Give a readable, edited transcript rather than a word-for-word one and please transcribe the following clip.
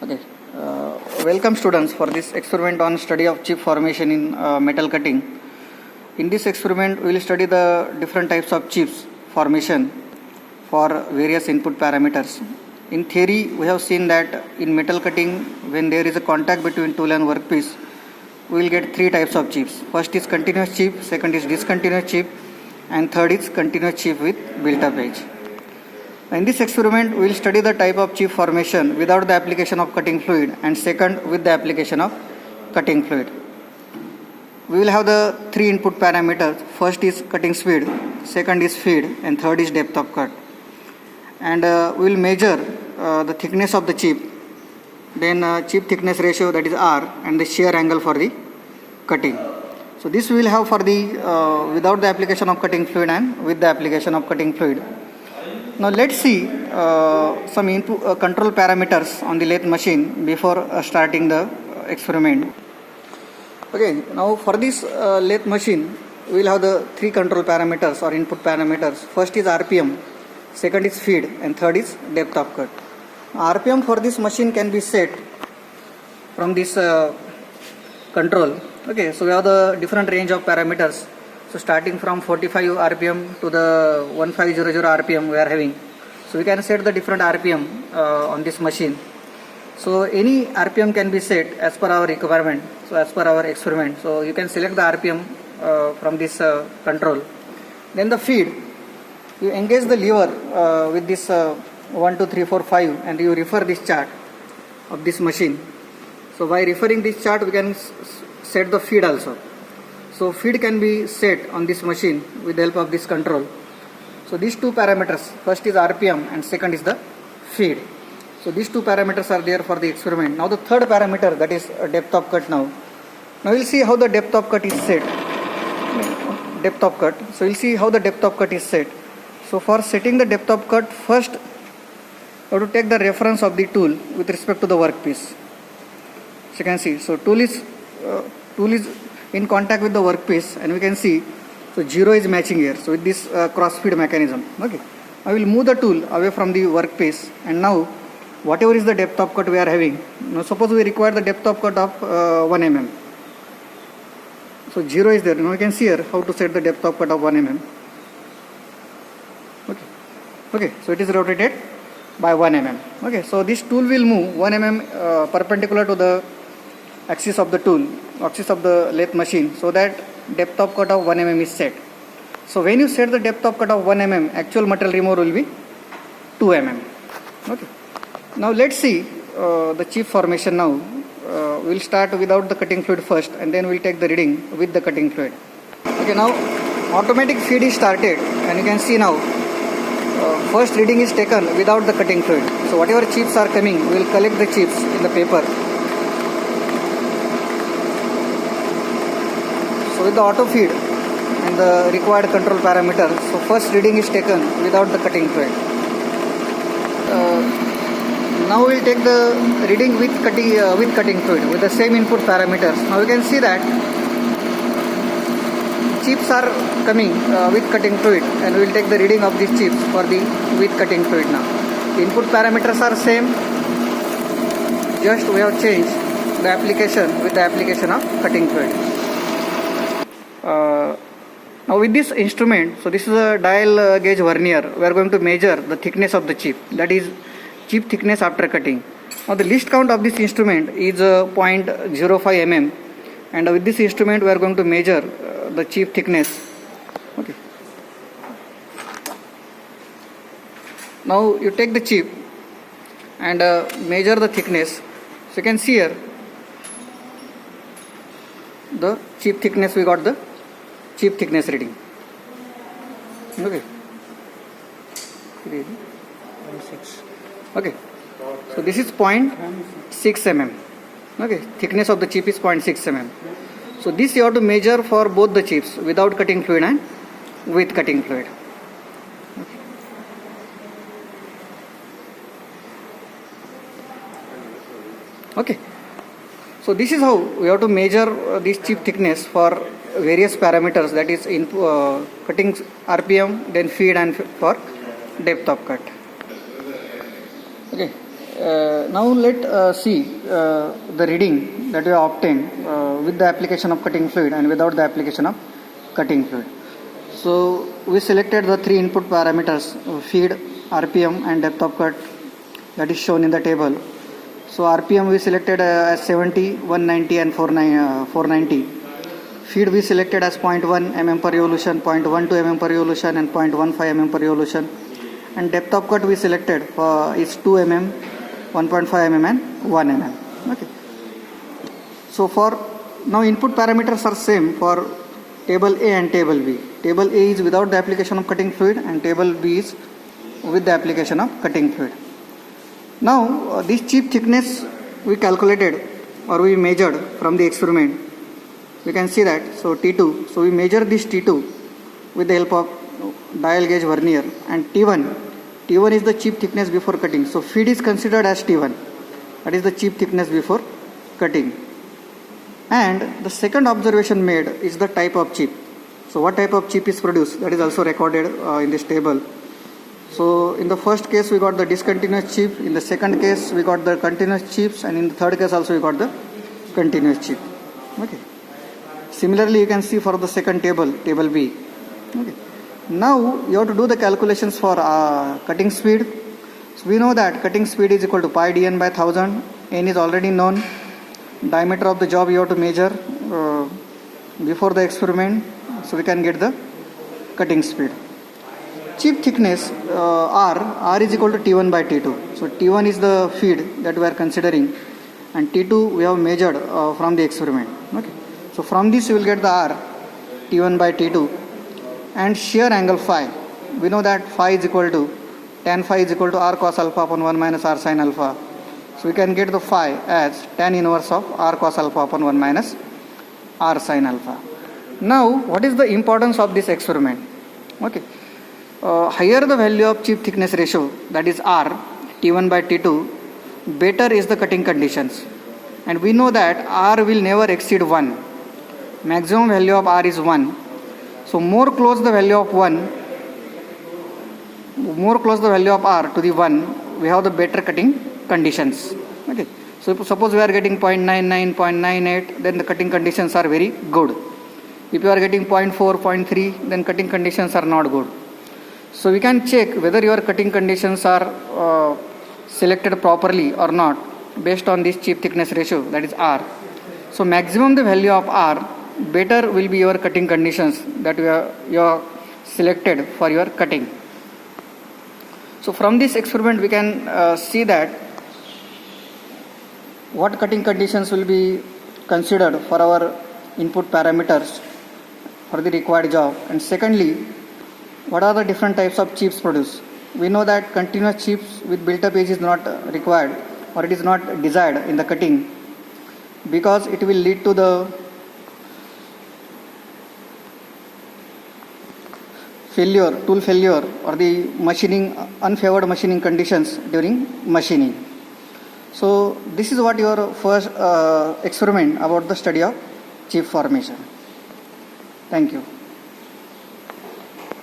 Okay. Welcome students for this experiment on study of chip formation in metal cutting. In this experiment, we will study the different types of chips formation for various input parameters. In theory, we have seen that in metal cutting, when there is a contact between tool and workpiece, we will get three types of chips. First is continuous chip, second is discontinuous chip, and third is continuous chip with built-up edge. In this experiment, we will study the type of chip formation without the application of cutting fluid and second with the application of cutting fluid. We will have the three input parameters. First is cutting speed, second is feed, and third is depth of cut. And we will measure the thickness of the chip, then chip thickness ratio, that is R, and the shear angle for the cutting. So this we will have for the without the application of cutting fluid and with the application of cutting fluid. Now let's see some input control parameters on the lathe machine before starting the experiment. Okay, now for this lathe machine, we will have the three control parameters or input parameters. First is RPM, second is feed, and third is depth of cut. RPM for this machine can be set from this control. Okay, so we have the different range of parameters. So starting from 45 RPM to the 1500 RPM we are having. So we can set the different RPM on this machine. So any RPM can be set as per our requirement. So as per our experiment. So you can select the RPM from this control. Then the feed. You engage the lever with this 1, 2, 3, 4, 5 and you refer this chart of this machine. So by referring this chart we can set the feed also. So feed can be set on this machine with the help of this control. So these two parameters, first is RPM and second is the feed. So these two parameters are there for the experiment. Now the third parameter, that is depth of cut now. Now we'll see how the depth of cut is set. Depth of cut. So we'll see how the depth of cut is set. So for setting the depth of cut, first we have to take the reference of the tool with respect to the workpiece. So you can see, so tool is in contact with the workpiece and we can see, so 0 is matching here. So with this cross feed mechanism, okay, I will move the tool away from the workpiece and now whatever is the depth of cut we are having, now suppose we require the depth of cut of 1 mm. So 0 is there. Now you can see here how to set the depth of cut of 1 mm. Okay, so it is rotated by 1 mm. Okay, so this tool will move 1 mm perpendicular to the axis of the tool, axis of the lathe machine, so that depth of cut of 1 mm is set. So when you set the depth of cut of 1 mm, actual material removal will be 2 mm. Okay. Now let's see the chip formation now. We'll start without the cutting fluid first and then we'll take the reading with the cutting fluid. Okay, now automatic feed is started and you can see now first reading is taken without the cutting fluid. So whatever chips are coming, we will collect the chips in the paper. So with the auto feed and the required control parameter, so first reading is taken without the cutting fluid. Now we will take the reading with cutting fluid with the same input parameters. Now you can see that chips are coming with cutting fluid and we will take the reading of these chips for the with cutting fluid now. The input parameters are same, just we have changed the application with the application of cutting fluid. Now with this instrument, so this is a dial gauge vernier, we are going to measure the thickness of the chip, that is chip thickness after cutting. Now the least count of this instrument is 0.05 mm and with this instrument we are going to measure the chip thickness. Okay. Now you take the chip and measure the thickness. So you can see here the chip thickness, we got the chip thickness reading. Okay. Okay. So this is 0.6 mm. Okay. Thickness of the chip is 0.6 mm. So this you have to measure for both the chips without cutting fluid and with cutting fluid. Okay. So this is how we have to measure this chip thickness for various parameters, that is in cutting RPM, then feed and for depth of cut. Okay. Now let see the reading that we have obtained with the application of cutting fluid and without the application of cutting fluid. So we selected the three input parameters: feed, RPM and depth of cut, that is shown in the table. So RPM we selected as 70, 190 and 490. Feed we selected as 0.1 mm per revolution, 0.12 mm per revolution and 0.15 mm per revolution. And depth of cut we selected is 2 mm, 1.5 mm and 1 mm. Okay. So for now input parameters are same for table A and table B. Table A is without the application of cutting fluid and table B is with the application of cutting fluid. Now this chip thickness we calculated or we measured from the experiment. We can see that. So T2. So we measure this T2 with the help of dial gauge vernier, and T1 is the chip thickness before cutting. So feed is considered as T1, that is the chip thickness before cutting. And the second observation made is the type of chip. So what type of chip is produced, that is also recorded in this table. So in the first case we got the discontinuous chip, in the second case we got the continuous chips, and in the third case also we got the continuous chip. Okay. Similarly you can see for the second table, table B. Okay. Now you have to do the calculations for cutting speed. So we know that cutting speed is equal to pi dn by 1000. N is already known. Diameter of the job you have to measure before the experiment, so we can get the cutting speed. Chip thickness R is equal to T1 by T2. So T1 is the feed that we are considering, and T2 we have measured from the experiment. Okay. So from this you will get the R, T1 by T2. And shear angle phi, we know that phi is equal to tan phi is equal to r cos alpha upon 1 minus r sin alpha. So we can get the phi as tan inverse of r cos alpha upon 1 minus r sin alpha. Now what is the importance of this experiment? Okay, higher the value of chip thickness ratio, that is R, T1 by T2, better is the cutting conditions. And we know that R will never exceed 1. Maximum value of R is 1. So more close the value of R to the 1, we have the better cutting conditions. Okay. So suppose we are getting 0.99, 0.98, then the cutting conditions are very good. If you are getting 0.4, 0.3, then cutting conditions are not good. So we can check whether your cutting conditions are selected properly or not based on this chip thickness ratio, that is R. So maximum the value of R, better will be your cutting conditions that you have selected for your cutting. So from this experiment we can see that what cutting conditions will be considered for our input parameters for the required job, and secondly what are the different types of chips produced. We know that continuous chips with built-up edge is not required, or it is not desired in the cutting, because it will lead to the tool failure or the machining, unfavored machining conditions during machining. So this is what your first experiment about the study of chip formation. Thank you.